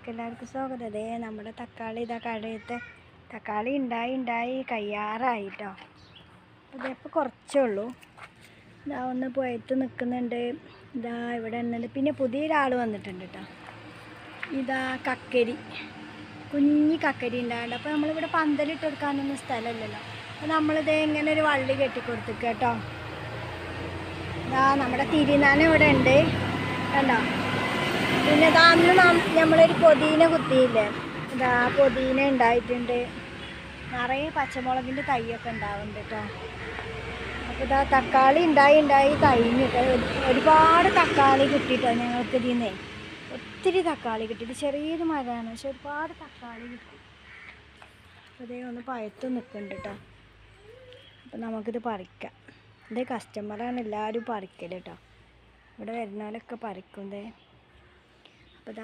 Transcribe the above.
വീഡിയോയിലേക്ക് എല്ലാവർക്കും സ്വാഗതം. അതേ നമ്മുടെ തക്കാളി ഇതാ കടയത്തെ തക്കാളി ഉണ്ടായി കയ്യാറായി കേട്ടോ. അതിപ്പോൾ കുറച്ചേ ഉള്ളൂ. ഇതാ ഒന്ന് പുഴത്ത് നിൽക്കുന്നുണ്ട്. ഇതാ ഇവിടെ ഉണ്ട്. പിന്നെ പുതിയൊരാൾ വന്നിട്ടുണ്ട് കേട്ടോ. ഇതാ കക്കരി, കുഞ്ഞി കക്കരി ഉണ്ടാകുന്നുണ്ട്. അപ്പോൾ നമ്മളിവിടെ പന്തലിട്ട് കൊടുക്കാനൊന്നും സ്ഥലമില്ലല്ലോ. അപ്പോൾ നമ്മളിതേ ഇങ്ങനെ ഒരു വള്ളി കെട്ടിക്കൊടുത്തിക്കുക കേട്ടോ. ഇതാ നമ്മുടെ തിരിനാന ഇവിടെ ഉണ്ട് കണ്ടോ. പിന്നെ അന്ന് നമ്മളൊരു പൊതീന കുത്തിയില്ലേ, ഇതാ പൊതീന ഉണ്ടായിട്ടുണ്ട്. നിറയെ പച്ചമുളകിൻ്റെ തൈയൊക്കെ ഉണ്ടാവുന്നുണ്ട് കേട്ടോ. അപ്പോൾ ഇതാ തക്കാളി ഉണ്ടായി കഴിഞ്ഞിട്ട് ഒരുപാട് തക്കാളി കിട്ടിയിട്ടോ ഞങ്ങൾക്ക് ഇതിൽ നിന്നേ. ഒത്തിരി തക്കാളി കിട്ടിയിട്ട് ചെറിയൊരു മരമാണ്, പക്ഷെ ഒരുപാട് തക്കാളി കിട്ടി. അപ്പോൾ ഇതേ ഒന്ന് പഴുത്ത് നിൽക്കുന്നുണ്ട് കേട്ടോ. അപ്പോൾ നമുക്കിത് പറിക്കാം. ഇതേ കസ്റ്റമറാണ് എല്ലാവരും പറിക്കൽ കേട്ടോ. ഇവിടെ വരുന്നവരൊക്കെ പറിക്കുന്നതേ. അപ്പോൾ